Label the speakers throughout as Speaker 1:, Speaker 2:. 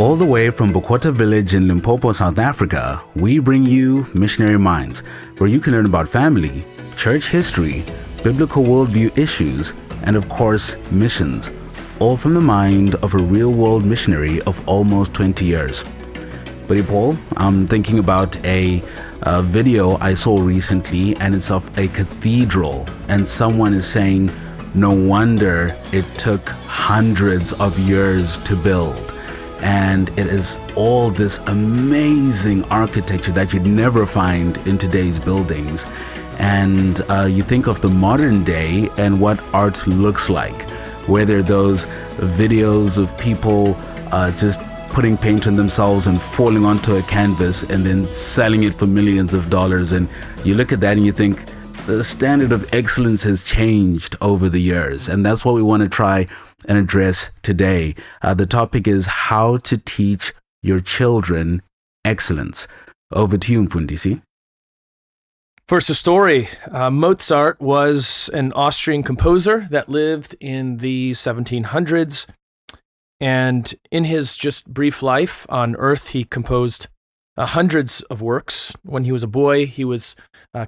Speaker 1: All the way from Bukwata village in Limpopo, South Africa, we bring you Missionary Minds, where you can learn about family, church history, biblical worldview issues, and of course, missions, all from the mind of a real-world missionary of almost 20 years. Buddy Paul, I'm thinking about a video I saw recently, and it's of a cathedral, and someone is saying, no wonder it took hundreds of years to build. And it is all this amazing architecture that you'd never find in today's buildings. And you think of the modern day and what art looks like, where there are those videos of people just putting paint on themselves and falling onto a canvas and then selling it for millions of dollars. And you look at that and you think the standard of excellence has changed over the years. And that's what we want to try and address today. The topic is how to teach your children excellence. Over to you, Mfundisi.
Speaker 2: First, a story. Mozart was an Austrian composer that lived in the 1700s. And in his just brief life on Earth, he composed hundreds of works. When he was a boy, he was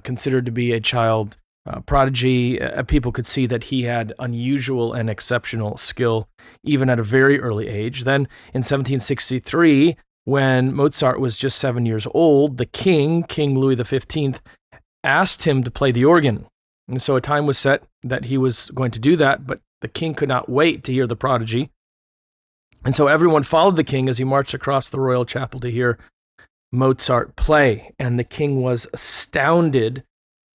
Speaker 2: considered to be a child prodigy. People could see that he had unusual and exceptional skill, even at a very early age. Then in 1763, when Mozart was just 7 years old, the King Louis XV, asked him to play the organ. And so a time was set that he was going to do that, but the king could not wait to hear the prodigy. And so everyone followed the king as he marched across the royal chapel to hear Mozart play. And the king was astounded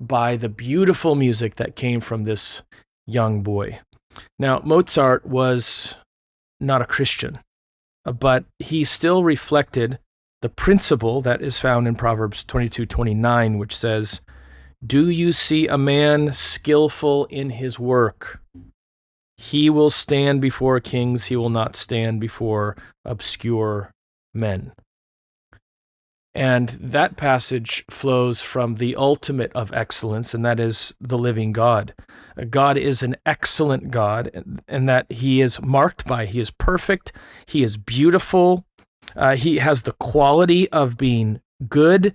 Speaker 2: by the beautiful music that came from this young boy. Now, Mozart was not a Christian, but he still reflected the principle that is found in Proverbs 22:29, which says, "Do you see a man skillful in his work? He will stand before kings, he will not stand before obscure men." And that passage flows from the ultimate of excellence, and that is the living God. God is an excellent God, and that he is marked by, he is perfect, he is beautiful, he has the quality of being good.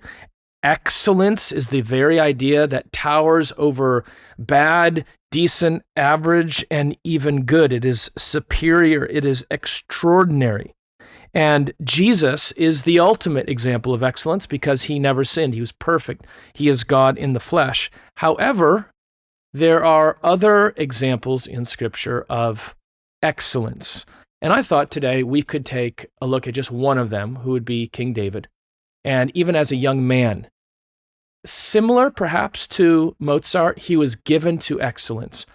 Speaker 2: Excellence is the very idea that towers over bad, decent, average, and even good. It is superior, it is extraordinary. And Jesus is the ultimate example of excellence because he never sinned. He was perfect. He is God in the flesh. However, there are other examples in Scripture of excellence. And I thought today we could take a look at just one of them, who would be King David. And even as a young man, similar perhaps to Mozart, he was given to excellence.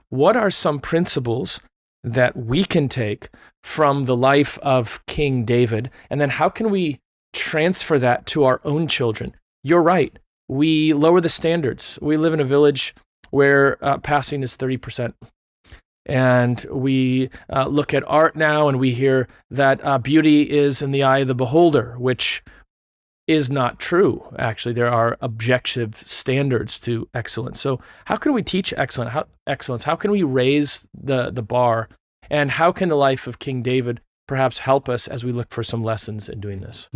Speaker 2: What are some principles that we can take from the life of King David? And then how can we transfer that to our own children? You're right. We lower the standards. We live in a village where passing is 30%. And we look at art now and we hear that beauty is in the eye of the beholder, which is not true. Actually, there are objective standards to excellence. So how can we teach excellence? How can we raise the bar? And how can the life of King David perhaps help us as we look for some lessons in doing this?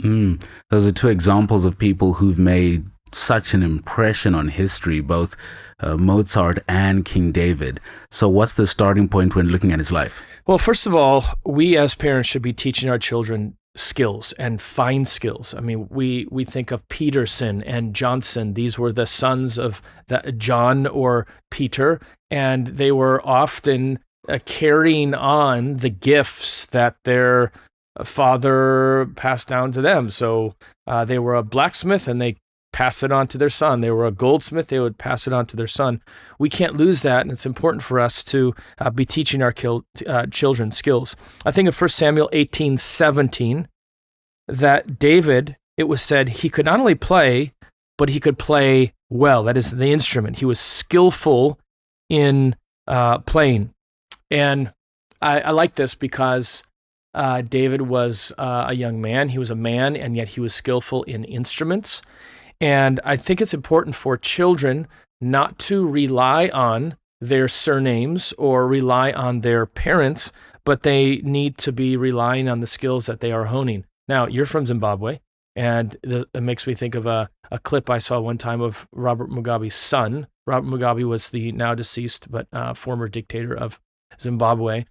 Speaker 1: Those are two examples of people who've made such an impression on history, both Mozart and King David. So what's the starting point when looking at his life?
Speaker 2: Well, first of all, we as parents should be teaching our children skills and fine skills. I mean, we think of Peterson and Johnson. These were the sons of John or Peter, and they were often carrying on the gifts that their father passed down to them. So they were a blacksmith and they pass it on to their son. They were a goldsmith, they would pass it on to their son. We can't lose that, and it's important for us to be teaching our children skills. I think of 1 Samuel 18:17, that David, it was said, he could not only play, but he could play well. That is the instrument. He was skillful in playing. And I like this because David was a young man. He was a man, and yet he was skillful in instruments. And I think it's important for children not to rely on their surnames or rely on their parents, but they need to be relying on the skills that they are honing. Now, you're from Zimbabwe, and it makes me think of a clip I saw one time of Robert Mugabe's son. Robert Mugabe was the now deceased, but former dictator of Zimbabwe.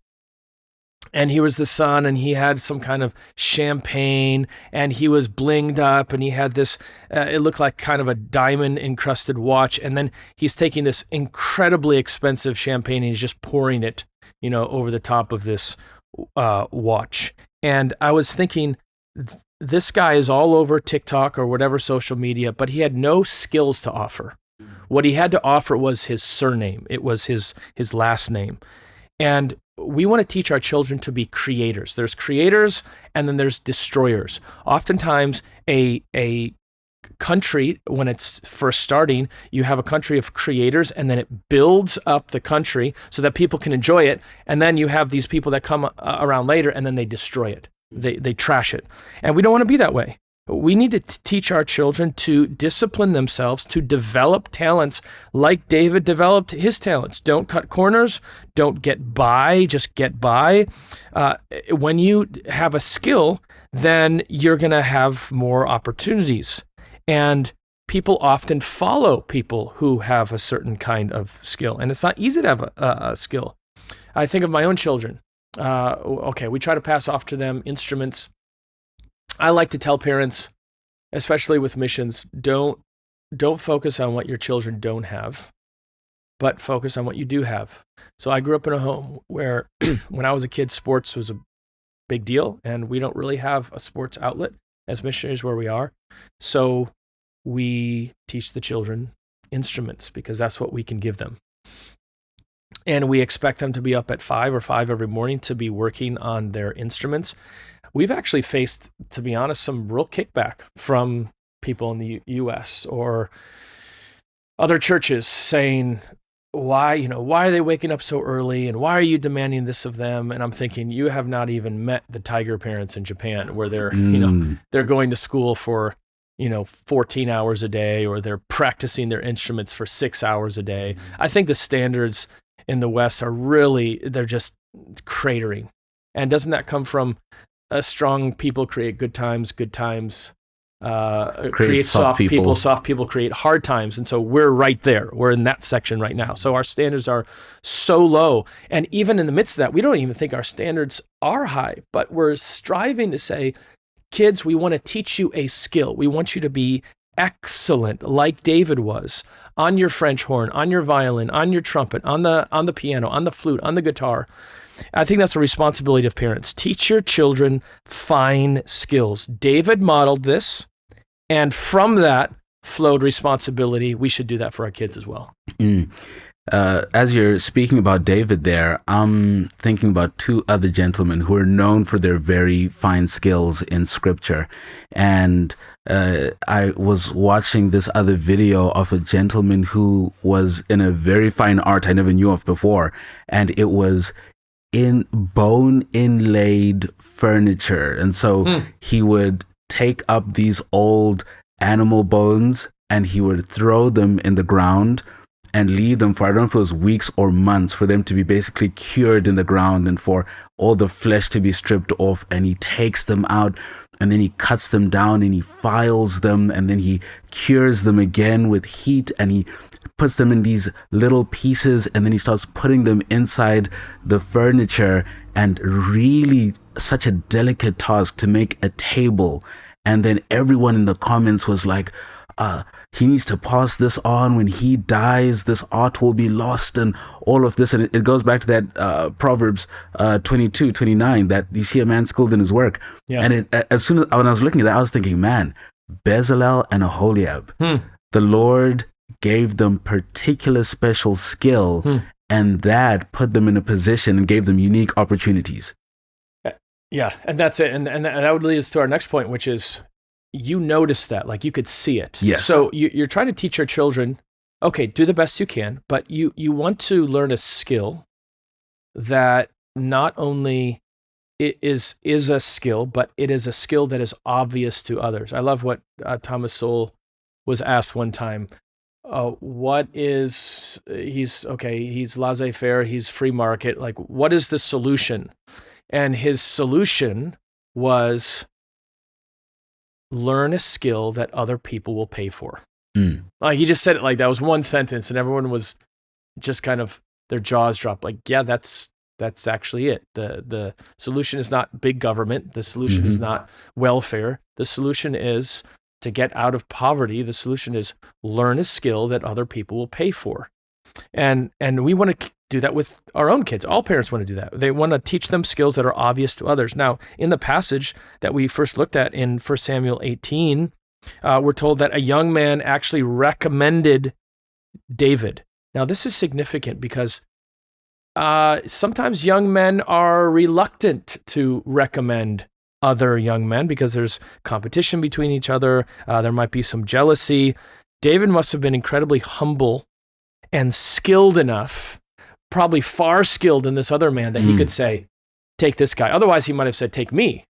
Speaker 2: And he was the son, and he had some kind of champagne, and he was blinged up, and he had this, it looked like kind of a diamond encrusted watch. And then he's taking this incredibly expensive champagne and he's just pouring it, over the top of this watch. And I was thinking, this guy is all over TikTok or whatever social media, but he had no skills to offer. What he had to offer was his surname. It was his last name. And we want to teach our children to be creators. There's creators and then there's destroyers. Oftentimes a country, when it's first starting, you have a country of creators and then it builds up the country so that people can enjoy it. And then you have these people that come around later and then they destroy it. They trash it. And we don't want to be that way. We need to teach our children to discipline themselves, to develop talents like David developed his talents. Don't cut corners. Don't get by. Just get by. When you have a skill, then you're going to have more opportunities. And people often follow people who have a certain kind of skill. And it's not easy to have a skill. I think of my own children. We try to pass off to them instruments. I like to tell parents, especially with missions, don't focus on what your children don't have, but focus on what you do have. So I grew up in a home where when I was a kid, sports was a big deal, and we don't really have a sports outlet as missionaries where we are. So we teach the children instruments because that's what we can give them. And we expect them to be up at 5 every morning to be working on their instruments. We've actually faced, to be honest, some real kickback from people in the U.S. or other churches saying, why are they waking up so early and why are you demanding this of them? And I'm thinking, you have not even met the tiger parents in Japan where they're, they're going to school for, 14 hours a day, or they're practicing their instruments for 6 hours a day. I think the standards in the West are really, they're just cratering. And doesn't that come from strong people create good times create soft people create hard times. And so we're right there. We're in that section right now. So our standards are so low. And even in the midst of that, we don't even think our standards are high, but we're striving to say, kids, we want to teach you a skill. We want you to be excellent, like David was, on your French horn, on your violin, on your trumpet, on the piano, on the flute, on the guitar. I think that's a responsibility of parents. Teach your children fine skills. David modeled this, and from that flowed responsibility. We should do that for our kids as well.
Speaker 1: As you're speaking about David there, I'm thinking about two other gentlemen who are known for their very fine skills in scripture. And I was watching this other video of a gentleman who was in a very fine art I never knew of before. And it was in bone inlaid furniture. And so he would take up these old animal bones and he would throw them in the ground and leave them for, I don't know if it was weeks or months, for them to be basically cured in the ground and for all the flesh to be stripped off. And he takes them out and then he cuts them down and he files them and then he cures them again with heat and he puts them in these little pieces and then he starts putting them inside the furniture, and really such a delicate task to make a table. And then everyone in the comments was like, he needs to pass this on. When he dies, this art will be lost and all of this. And it goes back to that Proverbs 22:29, that you see a man skilled in his work. Yeah. And as soon as when I was looking at that, I was thinking, man, Bezalel and Aholiab, the Lord gave them particular special skill, and that put them in a position and gave them unique opportunities.
Speaker 2: Yeah, and that's it. And that would lead us to our next point, which is, you notice that, like you could see it.
Speaker 1: Yes.
Speaker 2: So you're trying to teach your children, okay, do the best you can, but you want to learn a skill that not only it is a skill, but it is a skill that is obvious to others. I love what Thomas Sowell was asked one time. what is, he's laissez-faire, he's free market. Like, what is the solution? And his solution was learn a skill that other people will pay for. Like, he just said it like that was one sentence, and everyone was just kind of, their jaws dropped. Like, yeah, that's actually it. The solution is not big government. The solution is not welfare. The solution is to get out of poverty. The solution is learn a skill that other people will pay for. And we want to do that with our own kids. All parents want to do that. They want to teach them skills that are obvious to others. Now, in the passage that we first looked at in 1 Samuel 18, we're told that a young man actually recommended David. Now, this is significant because sometimes young men are reluctant to recommend other young men because there's competition between each other. There might be some jealousy. David must have been incredibly humble and skilled enough, probably far skilled than this other man, that he could say, take this guy. Otherwise, he might have said, take me.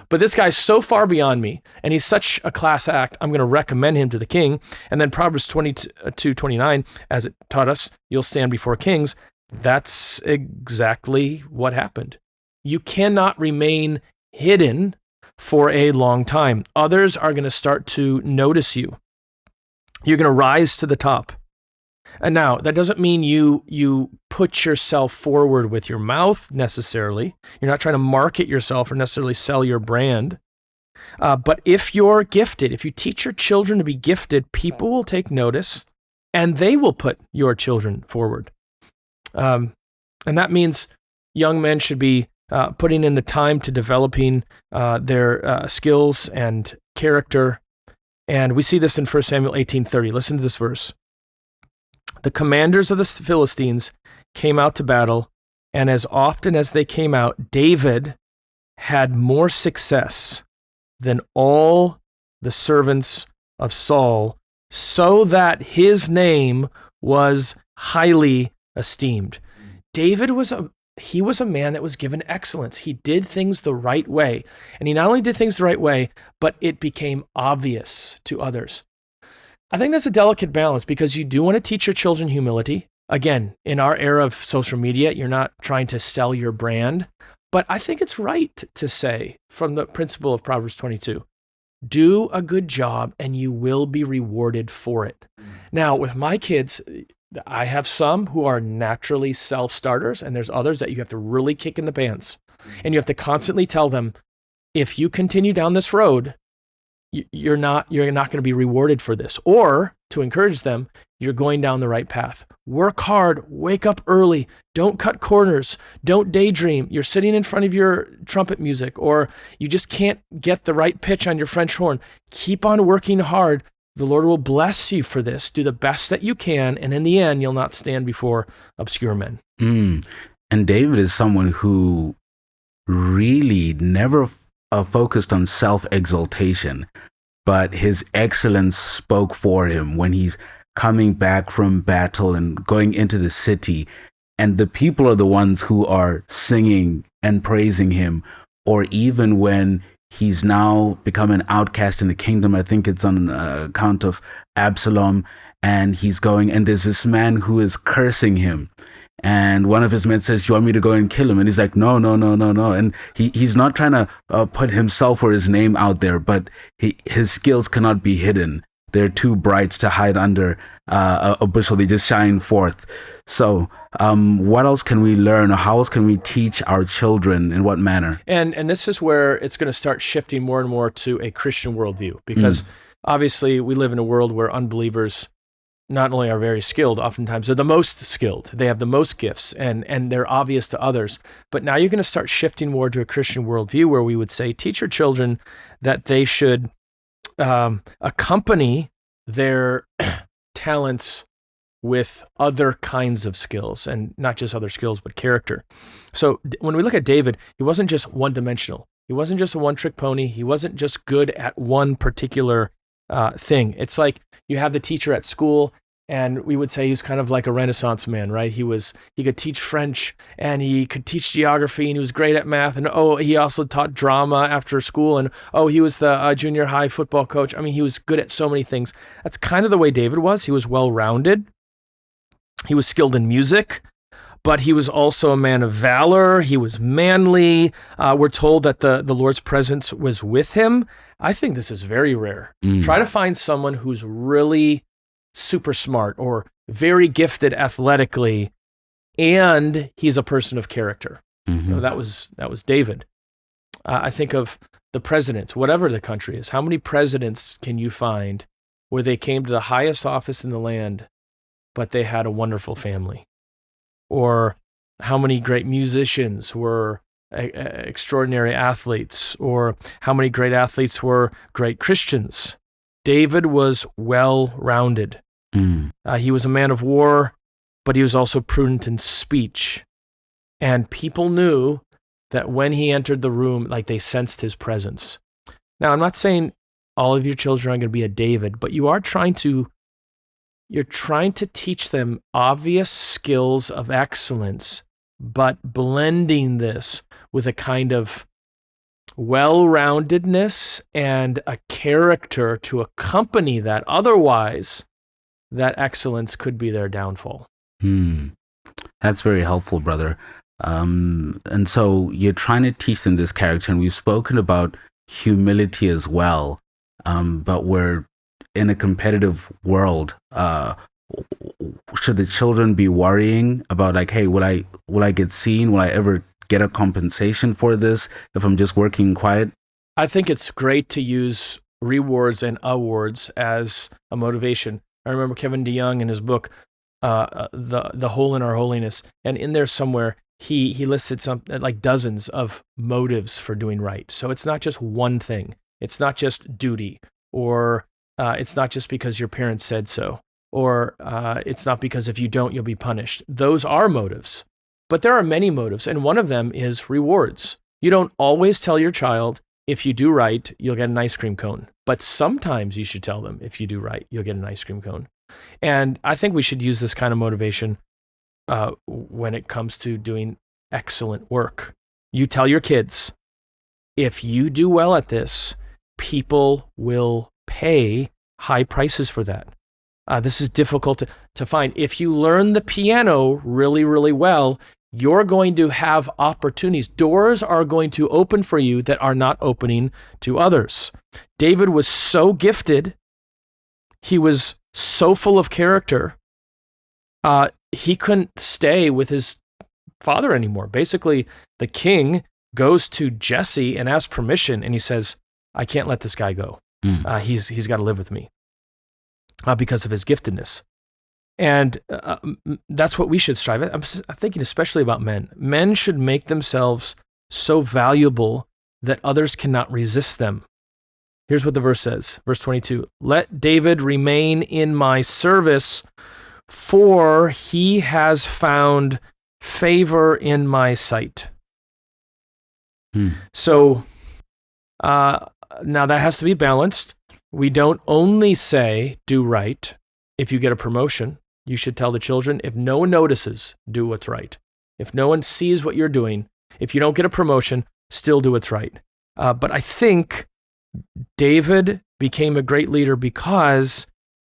Speaker 2: But this guy's so far beyond me, and he's such a class act, I'm going to recommend him to the king. And then Proverbs 22:29, as it taught us, you'll stand before kings. That's exactly what happened. You cannot remain hidden for a long time. Others are going to start to notice you. You're going to rise to the top. And now, that doesn't mean you put yourself forward with your mouth necessarily. You're not trying to market yourself or necessarily sell your brand. But if you're gifted, if you teach your children to be gifted, people will take notice and they will put your children forward. And that means young men should be putting in the time to developing their skills and character. And we see this in 1 Samuel 18:30. Listen to this verse. The commanders of the Philistines came out to battle, and as often as they came out, David had more success than all the servants of Saul, so that his name was highly esteemed. David was a man that was given excellence. He did things the right way. And he not only did things the right way, but it became obvious to others. I think that's a delicate balance because you do want to teach your children humility. Again, in our era of social media, you're not trying to sell your brand. But I think it's right to say, from the principle of Proverbs 22, do a good job and you will be rewarded for it. Now, with my kids, I have some who are naturally self-starters, and there's others that you have to really kick in the pants. And you have to constantly tell them, if you continue down this road, you're not going to be rewarded for this. Or to encourage them, you're going down the right path. Work hard, wake up early, don't cut corners, don't daydream. You're sitting in front of your trumpet music, or you just can't get the right pitch on your French horn. Keep on working hard. The Lord will bless you for this. Do the best that you can, and in the end, you'll not stand before obscure men.
Speaker 1: And David is someone who really never focused on self-exaltation, but his excellence spoke for him when he's coming back from battle and going into the city, and the people are the ones who are singing and praising him. Or even when he's now become an outcast in the kingdom, I think it's on account of Absalom, and he's going, and there's this man who is cursing him. And one of his men says, do you want me to go and kill him? And he's like, no. And he's not trying to put himself or his name out there, but his skills cannot be hidden. They're too bright to hide under a bushel. They just shine forth. So what else can we learn? Or how else can we teach our children? In what manner?
Speaker 2: And this is where it's going to start shifting more and more to a Christian worldview, because obviously we live in a world where unbelievers not only are very skilled, oftentimes they're the most skilled. They have the most gifts, and they're obvious to others. But now you're going to start shifting more to a Christian worldview where we would say, teach your children that they should accompany their talents with other kinds of skills, and not just other skills, but character. So when we look at David, he wasn't just one-dimensional. He wasn't just a one-trick pony. He wasn't just good at one particular thing. It's like you have the teacher at school, And we would say he was kind of like a Renaissance man, right? He could teach French and he could teach geography and he was great at math. And he also taught drama after school. And he was the junior high football coach. I mean, he was good at so many things. That's kind of the way David was. He was well-rounded. He was skilled in music, but he was also a man of valor. He was manly. We're told that the Lord's presence was with him. I think this is very rare. Try to find someone who's really super smart or very gifted athletically, and he's a person of character. That was David. I think of the presidents, whatever the country is. How many presidents can you find where they came to the highest office in the land, but they had a wonderful family? Or how many great musicians were extraordinary athletes? Or how many great athletes were great Christians? David was well-rounded. He was a man of war, but he was also prudent in speech. And people knew that when he entered the room, like they sensed his presence. Now, I'm not saying all of your children are going to be a David, but you're trying to teach them obvious skills of excellence, but blending this with a kind of well-roundedness and a character to accompany that. Otherwise, that excellence could be their downfall.
Speaker 1: That's very helpful, brother. And so you're trying to teach them this character, and we've spoken about humility as well. But we're in a competitive world. Should the children be worrying about like, hey, will I get seen? Will I ever get a compensation for this if I'm just working quiet?
Speaker 2: I think it's great to use rewards and awards as a motivation. I remember Kevin DeYoung in his book, The Hole in Our Holiness, and in there somewhere he listed some like dozens of motives for doing right. So it's not just one thing. It's not just duty, or it's not just because your parents said so, or it's not because if you don't, you'll be punished. Those are motives. But there are many motives, and one of them is rewards. You don't always tell your child, if you do right, you'll get an ice cream cone. But sometimes you should tell them, if you do right, you'll get an ice cream cone. And I think we should use this kind of motivation when it comes to doing excellent work. You tell your kids, if you do well at this, people will pay high prices for that. This is difficult to find. If you learn the piano really, really well, you're going to have opportunities. Doors are going to open for you that are not opening to others. David was so gifted. He was so full of character. He couldn't stay with his father anymore. Basically, the king goes to Jesse and asks permission, and he says, I can't let this guy go. He's got to live with me because of his giftedness. And that's what we should strive at. I'm thinking especially about men. Men should make themselves so valuable that others cannot resist them. Here's what the verse says, verse 22. Let David remain in my service, for he has found favor in my sight. So now that has to be balanced. We don't only say do right. If you get a promotion, you should tell the children, if no one notices, do what's right. If no one sees what you're doing, if you don't get a promotion, still do what's right. But I think David became a great leader because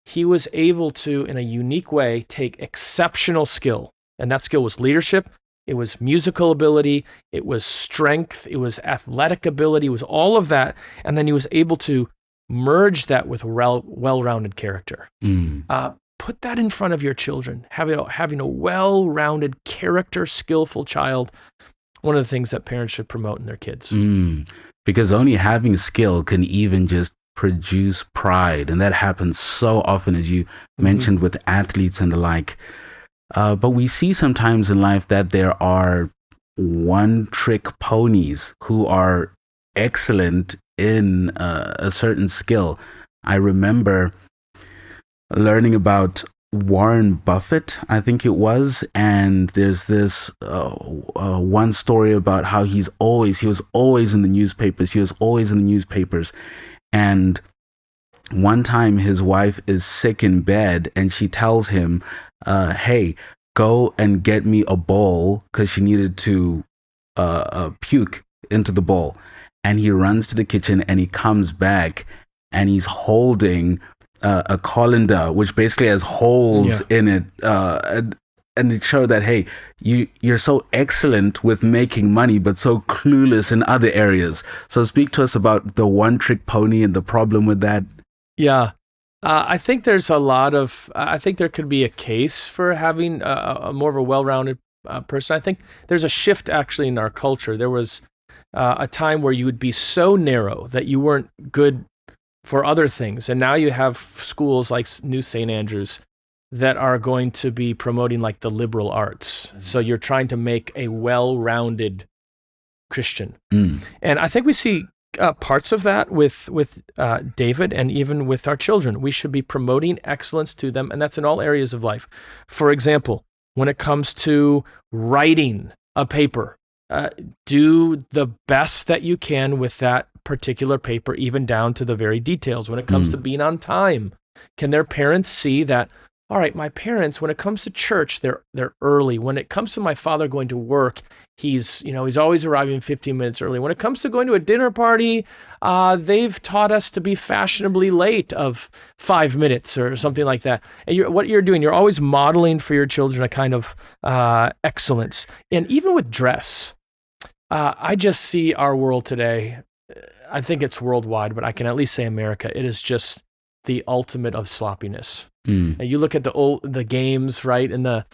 Speaker 2: he was able to, in a unique way, take exceptional skill. And that skill was leadership. It was musical ability. It was strength. It was athletic ability. It was all of that. And then he was able to merge that with well-rounded character. Put that in front of your children. Having a well-rounded character, skillful child, one of the things that parents should promote in their kids.
Speaker 1: Because only having skill can even just produce pride. And that happens so often, as you mentioned, with athletes and the like. But we see sometimes in life that there are one-trick ponies who are excellent in a certain skill. I remember learning about Warren Buffett, I think it was, and there's this one story about how he was always in the newspapers. And one time his wife is sick in bed and she tells him, hey, go and get me a bowl, because she needed to puke into the bowl. And he runs to the kitchen and he comes back and he's holding a colander, which basically has holes in it. And it showed that, hey, you're so excellent with making money, but so clueless in other areas. So speak to us about the one-trick pony and the problem with that.
Speaker 2: Yeah. I think there's I think there could be a case for having a more of a well-rounded person. I think there's a shift actually in our culture. There was a time where you would be so narrow that you weren't good for other things. And now you have schools like New St. Andrews that are going to be promoting like the liberal arts. Mm-hmm. So you're trying to make a well-rounded Christian. Mm. And I think we see parts of that with David and even with our children. We should be promoting excellence to them, and that's in all areas of life. For example, when it comes to writing a paper, do the best that you can with that particular paper, even down to the very details. When it comes to being on time, can their parents see that, all right, my parents, when it comes to church, they're early. When it comes to my father going to work, he's always arriving 15 minutes early. When it comes to going to a dinner party, they've taught us to be fashionably late of 5 minutes or something like that. And what you're doing, you're always modeling for your children a kind of excellence. And even with dress, I just see our world today. I think it's worldwide, but I can at least say America. It is just the ultimate of sloppiness. And you look at the games, right, in the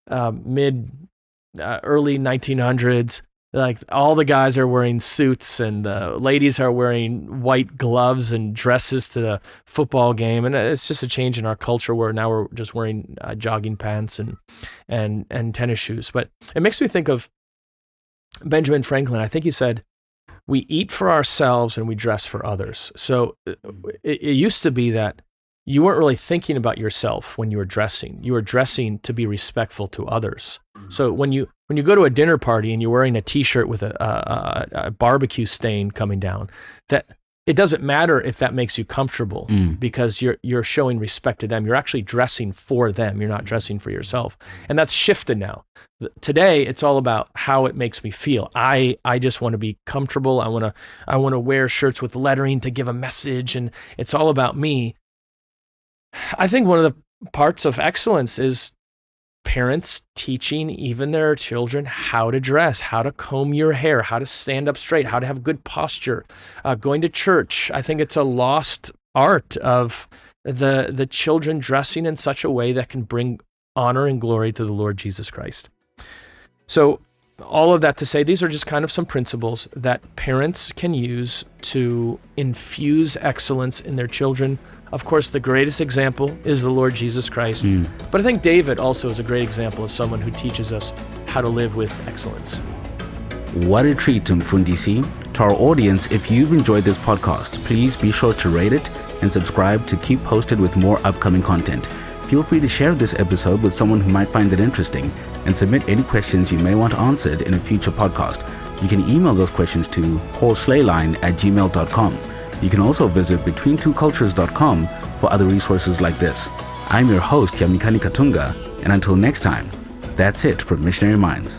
Speaker 2: early 1900s, like all the guys are wearing suits and the ladies are wearing white gloves and dresses to the football game. And it's just a change in our culture where now we're just wearing jogging pants and tennis shoes. But it makes me think of Benjamin Franklin. I think he said, we eat for ourselves and we dress for others. So it used to be that you weren't really thinking about yourself when you were dressing. You were dressing to be respectful to others. So when you go to a dinner party and you're wearing a T-shirt with a barbecue stain coming down, that it doesn't matter if that makes you comfortable because you're showing respect to them. You're actually dressing for them. You're not dressing for yourself. And that's shifted now. Today, it's all about how it makes me feel. I just want to be comfortable. I want to wear shirts with lettering to give a message, and it's all about me. I think one of the parts of excellence is parents teaching even their children how to dress, how to comb your hair, how to stand up straight, how to have good posture, going to church. I think it's a lost art of the children dressing in such a way that can bring honor and glory to the Lord Jesus Christ. So all of that to say, these are just kind of some principles that parents can use to infuse excellence in their children. Of course, the greatest example is the Lord Jesus Christ. But I think David also is a great example of someone who teaches us how to live with excellence.
Speaker 1: What a treat, Mfundisi. To our audience, if you've enjoyed this podcast, please be sure to rate it and subscribe to keep posted with more upcoming content. Feel free to share this episode with someone who might find it interesting and submit any questions you may want answered in a future podcast. You can email those questions to paulschleyline@gmail.com. You can also visit betweentwocultures.com for other resources like this. I'm your host, Yamikani Katunga, and until next time, that's it from Missionary Minds.